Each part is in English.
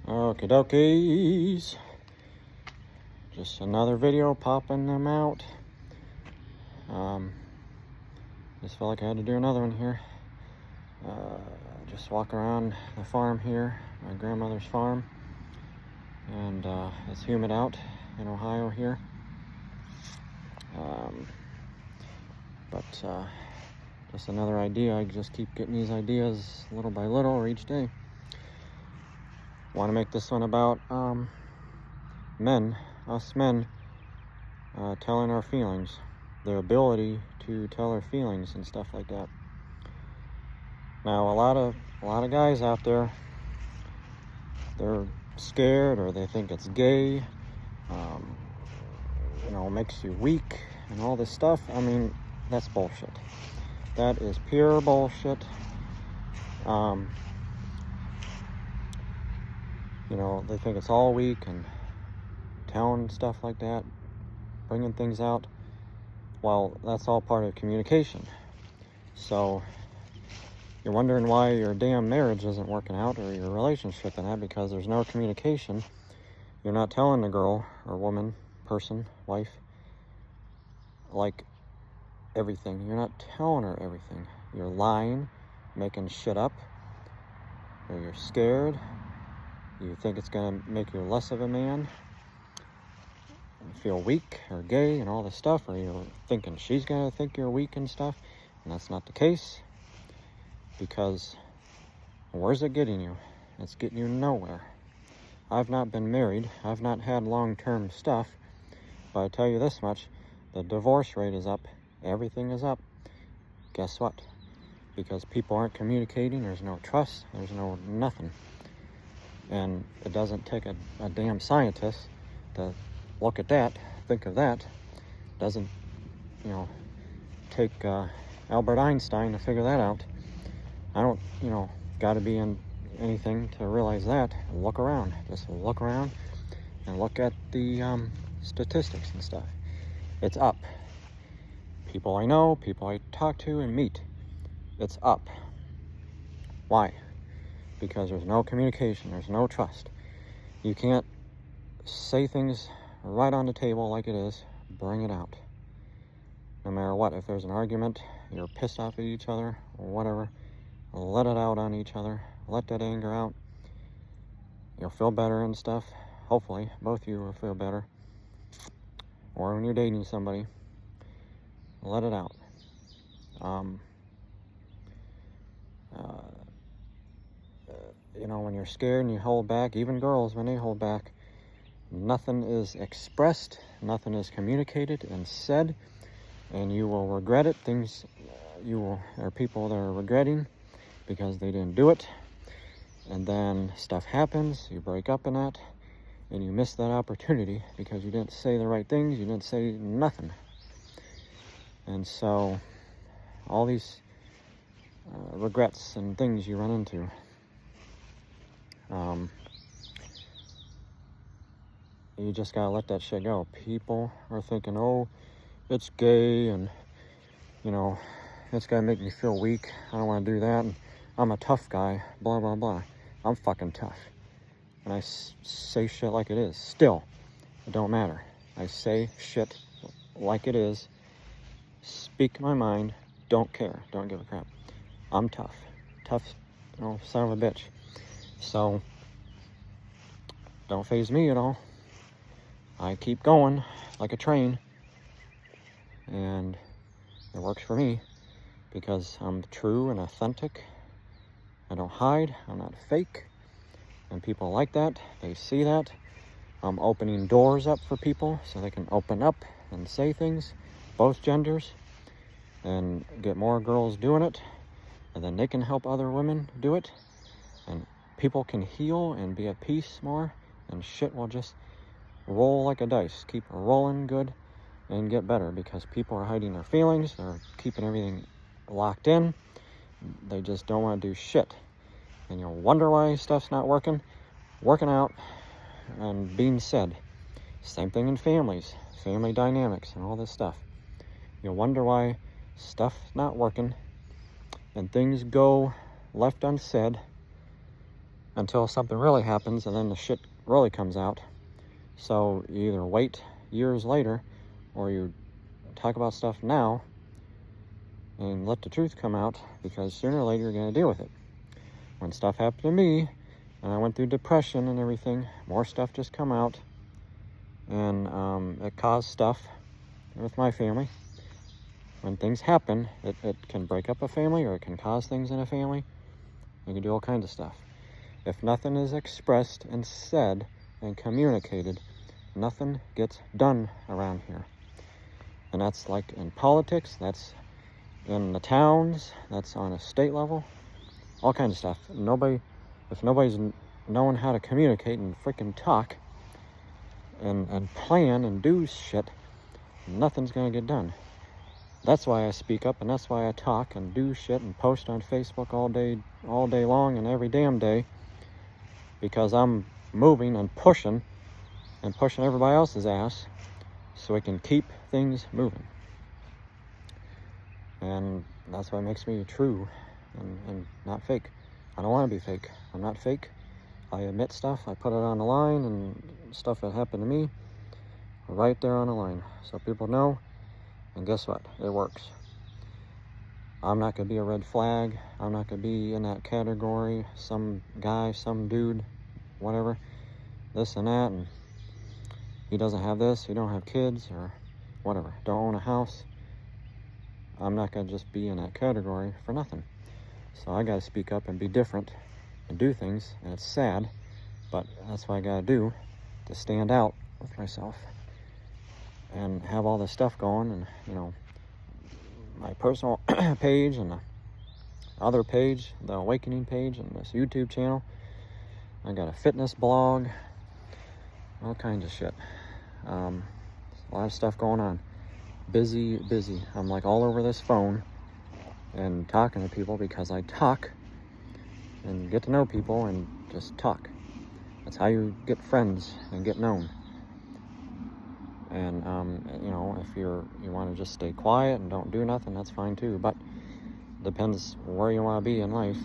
Okie dokies. Just another video popping them out. Just felt like I had to do another one here. Just walk around the farm here, my grandmother's farm. And it's humid out in Ohio here. But just another idea. I just keep getting these ideas little by little or each day. Want to make this one about men, us men, telling our feelings, the ability to tell our feelings and stuff like that. Now, a lot of guys out there, they're scared or they think it's gay, makes you weak and all this stuff. I mean, that's bullshit. That is pure bullshit. They think it's all weak and telling stuff like that, bringing things out. Well, that's all part of communication. So you're wondering why your damn marriage isn't working out or your relationship and that, because there's no communication. You're not telling the girl or woman, person, wife, like everything. You're not telling her everything. You're lying, making shit up, or you're scared. You think it's going to make you less of a man, and feel weak or gay and all this stuff, or you're thinking she's going to think you're weak and stuff, and that's not the case, because where's it getting you? It's getting you nowhere. I've not been married. I've not had long-term stuff, but I tell you this much, the divorce rate is up. Everything is up. Guess what? Because people aren't communicating, there's no trust, there's no nothing. And it doesn't take a damn scientist to look at that, think of that. It doesn't, take Albert Einstein to figure that out. I don't, got to be in anything to realize that. Look around. Just look around and look at the statistics and stuff. It's up. People I know, people I talk to and meet, it's up. Why? Because there's no communication, there's no trust. You can't say things right on the table like it is, bring it out. No matter what, if there's an argument, you're pissed off at each other, or whatever, let it out on each other, let that anger out. You'll feel better and stuff. Hopefully, both of you will feel better. Or when you're dating somebody, let it out. When you're scared and you hold back, even girls, when they hold back, nothing is expressed, nothing is communicated and said, and you will regret it. There are people that are regretting because they didn't do it, and then stuff happens, you break up in that, and you miss that opportunity because you didn't say the right things, you didn't say nothing. And so, all these regrets and things you run into. You just gotta let that shit go. People are thinking, oh, it's gay, and it's gonna make me feel weak. I don't want to do that. And I'm a tough guy. Blah blah blah. I'm fucking tough, and I say shit like it is. Still, it don't matter. I say shit like it is. Speak my mind. Don't care. Don't give a crap. I'm tough. Tough, son of a bitch. So, don't faze me at all. I keep going like a train, and it works for me because I'm true and authentic. I don't hide. I'm not fake, and people like that. They see that. I'm opening doors up for people so they can open up and say things, both genders, and get more girls doing it, and then they can help other women do it, and people can heal and be at peace more, and shit will just roll like a dice. Keep rolling good and get better, because people are hiding their feelings. They're keeping everything locked in. They just don't want to do shit. And you'll wonder why stuff's not working out, and being said. Same thing in families, family dynamics and all this stuff. You'll wonder why stuff's not working and things go left unsaid, until something really happens, and then the shit really comes out. So you either wait years later, or you talk about stuff now and let the truth come out, because sooner or later you're going to deal with it. When stuff happened to me, and I went through depression and everything, more stuff just come out, and it caused stuff with my family. When things happen, it can break up a family, or it can cause things in a family. You can do all kinds of stuff. If nothing is expressed and said and communicated, nothing gets done around here. And that's like in politics, that's in the towns, that's on a state level, all kinds of stuff. If nobody's knowing how to communicate and freaking talk and plan and do shit, nothing's gonna get done. That's why I speak up, and that's why I talk and do shit and post on Facebook all day long and every damn day, because I'm moving and pushing everybody else's ass so we can keep things moving. And that's what makes me true and not fake. I don't want to be fake. I'm not fake. I admit stuff. I put it on the line, and stuff that happened to me right there on the line, so people know. And guess what? It works. I'm not going to be a red flag. I'm not going to be in that category. Some guy, some dude, whatever, this and that, and he doesn't have this, he don't have kids, or whatever, don't own a house. I'm not going to just be in that category for nothing. So I got to speak up and be different and do things, and it's sad, but that's what I got to do to stand out with myself and have all this stuff going. And my personal page and the other page, the Awakening page, and this YouTube channel. I got a fitness blog, all kinds of shit. A lot of stuff going on. Busy. I'm like all over this phone and talking to people, because I talk and get to know people and just talk. That's how you get friends and get known. And if you want to just stay quiet and don't do nothing, that's fine too. But depends where you want to be in life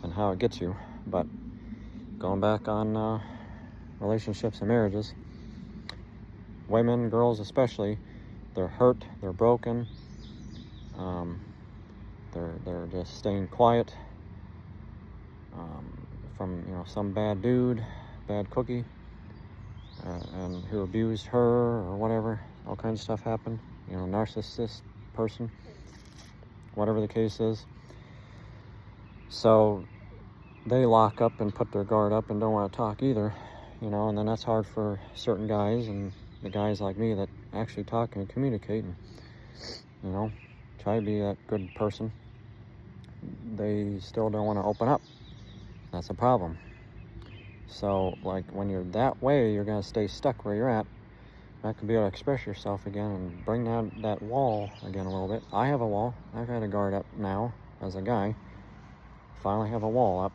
and how it gets you. But going back on relationships and marriages, women, girls especially, they're hurt, they're broken, they're just staying quiet from some bad dude, bad cookie, and who abused her or whatever. All kinds of stuff happened. Narcissist person, whatever the case is. So they lock up and put their guard up and don't want to talk either, and then that's hard for certain guys, and the guys like me that actually talk and communicate and, try to be that good person. They still don't want to open up. That's a problem. So, like, when you're that way, you're going to stay stuck where you're at. Not going to be able to express yourself again and bring down that wall again a little bit. I have a wall. I've had a guard up now as a guy. Finally have a wall up.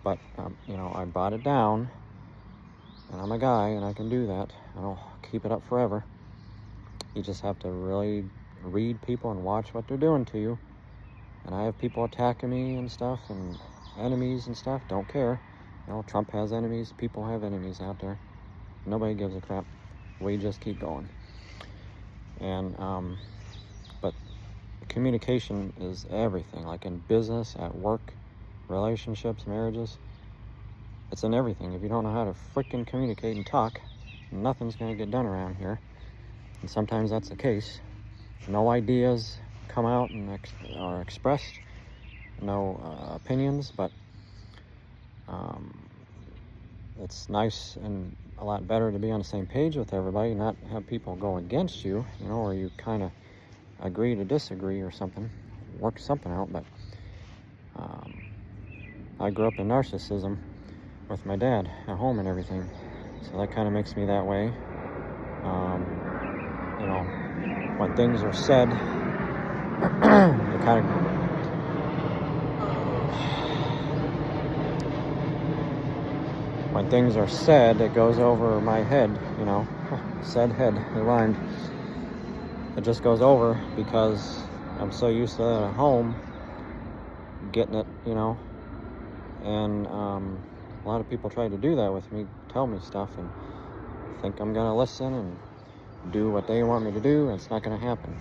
But, I brought it down. And I'm a guy, and I can do that. I don't keep it up forever. You just have to really read people and watch what they're doing to you. And I have people attacking me and stuff, and enemies and stuff. Don't care. Trump has enemies. People have enemies out there. Nobody gives a crap. We just keep going. And, but communication is everything. Like in business, at work, relationships, marriages. It's in everything. If you don't know how to freaking communicate and talk, nothing's going to get done around here. And sometimes that's the case. No ideas come out and are expressed. No opinions, but it's nice and a lot better to be on the same page with everybody, not have people go against you, or you kind of agree to disagree or something, work something out. But I grew up in narcissism with my dad at home and everything, so that kind of makes me that way. When things are said, it kind of when things are said, it goes over my head, said head, it rhymed. It just goes over because I'm so used to that at home, getting it, And a lot of people try to do that with me, tell me stuff, and think I'm gonna listen and do what they want me to do, and it's not gonna happen.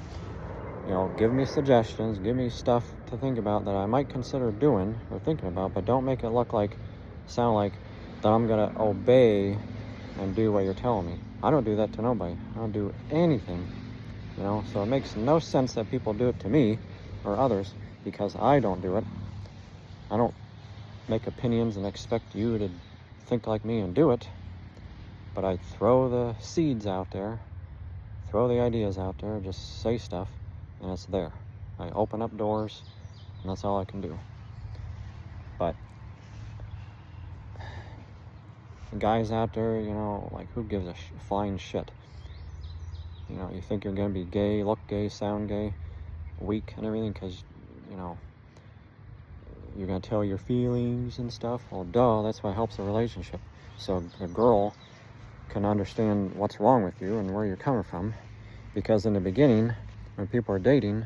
You know, give me suggestions, give me stuff to think about that I might consider doing or thinking about, but don't make it sound like that I'm gonna obey and do what you're telling me. I don't do that to nobody. I don't do anything, you know, so it makes no sense that people do it to me or others because I don't do it. I don't make opinions and expect you to think like me and do it, but I throw the seeds out there, throw the ideas out there, just say stuff, and it's there. I open up doors, and that's all I can do. But guys out there, you know, like, who gives a flying shit? You know, you think you're gonna be gay, look gay, sound gay, weak and everything because, you know, you're gonna tell your feelings and stuff. Well, duh, that's what helps a relationship. So a girl can understand what's wrong with you and where you're coming from. Because in the beginning, when people are dating,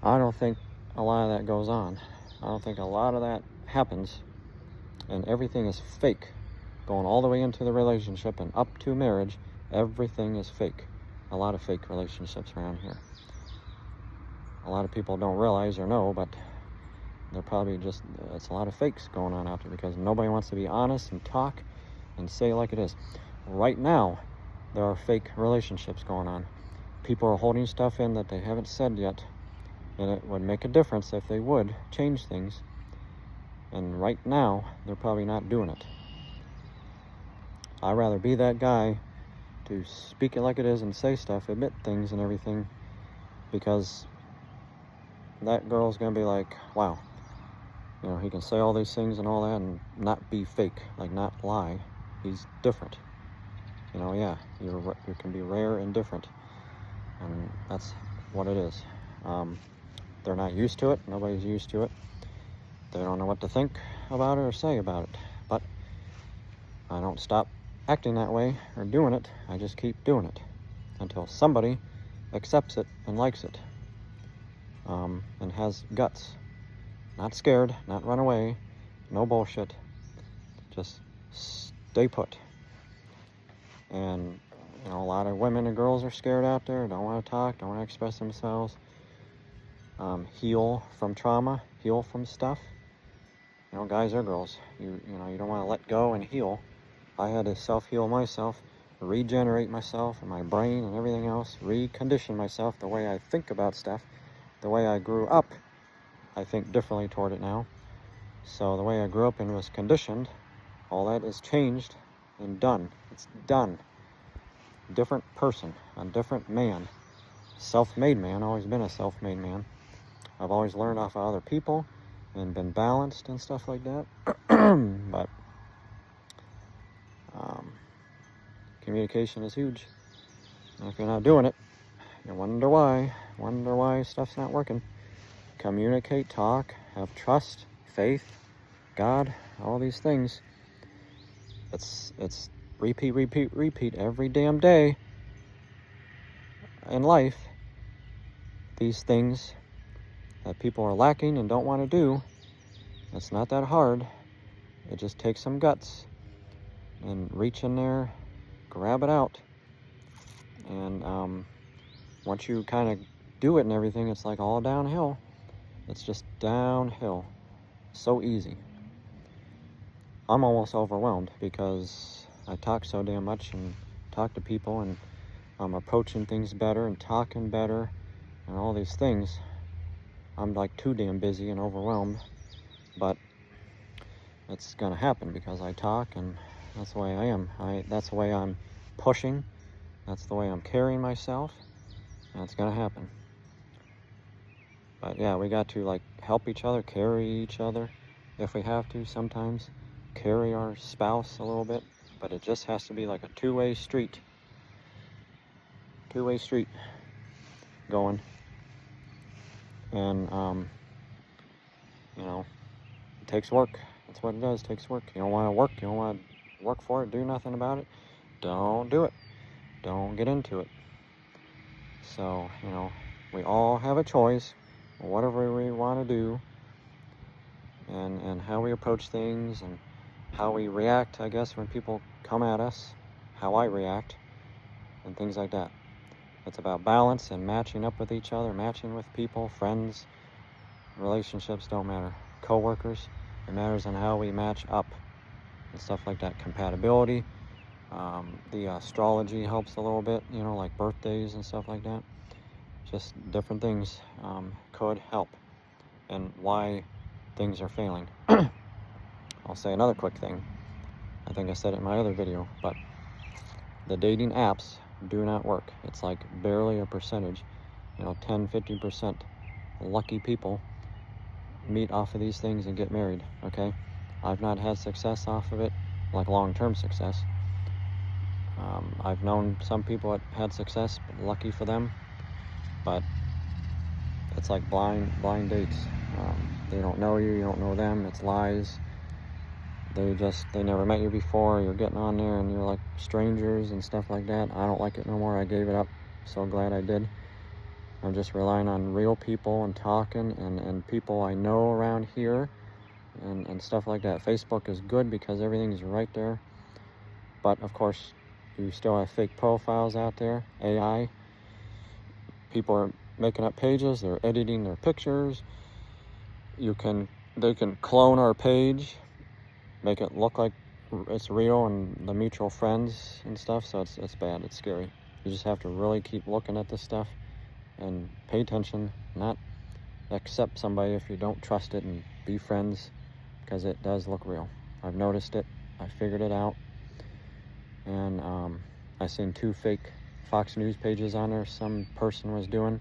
I don't think a lot of that goes on. I don't think a lot of that happens. And everything is fake. Going all the way into the relationship and up to marriage, everything is fake. A lot of fake relationships around here. A lot of people don't realize or know, but they're probably it's a lot of fakes going on out there because nobody wants to be honest and talk and say like it is. Right now, there are fake relationships going on. People are holding stuff in that they haven't said yet, and it would make a difference if they would change things. And right now, they're probably not doing it. I'd rather be that guy to speak it like it is and say stuff, admit things and everything, because that girl's gonna be like, wow, you know, he can say all these things and all that and not be fake, like not lie. He's different. You know, yeah, you can be rare and different, and that's what it is. They're not used to it. Nobody's used to it. They don't know what to think about it or say about it. But I don't stop acting that way or doing it. I just keep doing it until somebody accepts it and likes it, and has guts. Not scared, not run away, no bullshit. Just stay put. And, you know, a lot of women and girls are scared out there, don't want to talk, don't want to express themselves. Heal from trauma, heal from stuff. You know, guys or girls, you know, you don't want to let go and heal. I had to self-heal myself, regenerate myself and my brain and everything else, recondition myself the way I think about stuff, the way I grew up. I think differently toward it now. So the way I grew up and was conditioned, all that is changed and done. It's done. Different person, a different man. Self-made man, always been a self-made man. I've always learned off of other people and been balanced and stuff like that. But communication is huge. And if you're not doing it, you wonder why stuff's not working. Communicate, talk, have trust, faith, God, all these things. It's repeat every damn day in life. These things that people are lacking and don't want to do, it's not that hard. It just takes some guts and reach in there, grab it out, and once you kind of do it and everything, it's like all downhill. It's just downhill. So easy. I'm almost overwhelmed because I talk so damn much and talk to people, and I'm approaching things better and talking better and all these things. I'm like too damn busy and overwhelmed, but it's gonna happen because I talk, and that's the way I am. That's the way I'm pushing. That's the way I'm carrying myself, and it's gonna happen. But yeah, we got to like help each other, carry each other if we have to sometimes, carry our spouse a little bit, but it just has to be like a two-way street going. And you know, it takes work. That's what it does. It takes work. You don't want to work, you don't want to work for it, do nothing about it, don't do it. Don't get into it. So, you know, we all have a choice, whatever we want to do. and how we approach things and how we react, I guess, when people come at us, how I react, and things like that. It's about balance and matching up with each other, matching with people, friends, relationships don't matter, co-workers. It matters on how we match up and stuff like that. Compatibility. The astrology helps a little bit, you know, like birthdays and stuff like that. Just different things could help and why things are failing. I'll say another quick thing. I think I said it in my other video, but the dating apps do not work. It's like barely a percentage, you know, 10-15% lucky people meet off of these things and get married, okay? I've not had success off of it, like long-term success. I've known some people that had success, but lucky for them, but it's like blind dates. They don't know you, you don't know them, it's lies. They never met you before, you're getting on there and you're like strangers and stuff like that. I don't like it no more. I gave it up. So glad I did. I'm just relying on real people and talking and people I know around here and stuff like that. Facebook is good because everything's right there. But of course, you still have fake profiles out there, AI. People are making up pages, they're editing their pictures. They can clone our page, make it look like it's real and the mutual friends and stuff, so it's bad, it's scary. You just have to really keep looking at this stuff and pay attention, not accept somebody if you don't trust it, and be friends, because it does look real. I've noticed it, I figured it out, and I seen 2 fake Fox News pages on there some person was doing,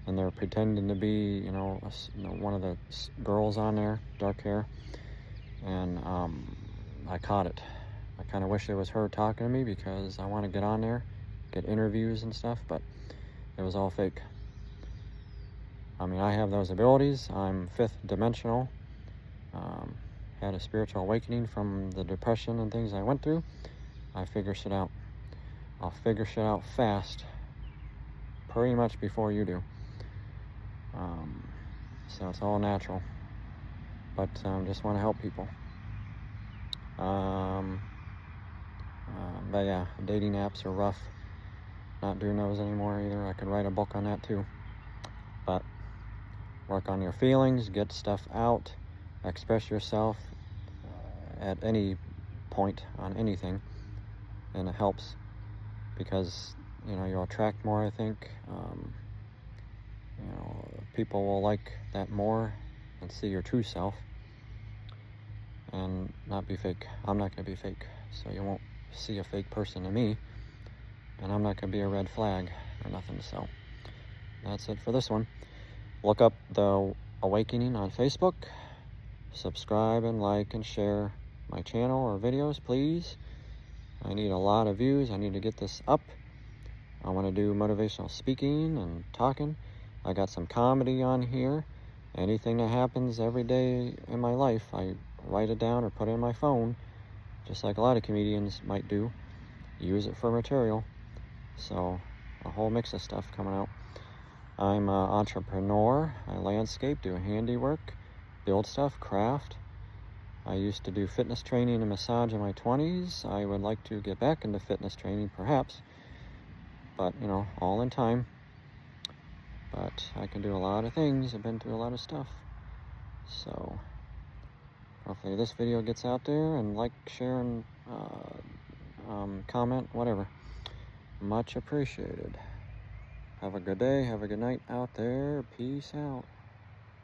and they're pretending to be, you know, one of the girls on there, dark hair, and I caught it. I kind of wish it was her talking to me because I want to get on there, get interviews and stuff, but it was all fake. I mean, I have those abilities. I'm 5th dimensional. Had a spiritual awakening from the depression and things I went through. I figure shit out. I'll figure shit out fast, pretty much before you do. So it's all natural. But just want to help people. But yeah, dating apps are rough. Not doing those anymore either. I could write a book on that too. But work on your feelings, get stuff out, express yourself at any point on anything, and it helps because, you know, you'll attract more, I think. You know, people will like that more and see your true self and not be fake. I'm not going to be fake, so you won't see a fake person to me, and I'm not going to be a red flag or nothing. So that's it for this one. Look up The Awakening on Facebook. Subscribe and like and share my channel or videos, please. I need a lot of views. I need to get this up. I want to do motivational speaking and talking. I got some comedy on here. Anything that happens every day in my life, I write it down or put it in my phone, just like a lot of comedians might do. Use it for material. So a whole mix of stuff coming out. I'm an entrepreneur. I landscape, do handiwork, build stuff, craft. I used to do fitness training and massage in my 20s. I would like to get back into fitness training, perhaps. But, you know, all in time. But I can do a lot of things. I've been through a lot of stuff. So hopefully this video gets out there, and like, share, and comment, whatever. Much appreciated. Have a good day. Have a good night out there. Peace out.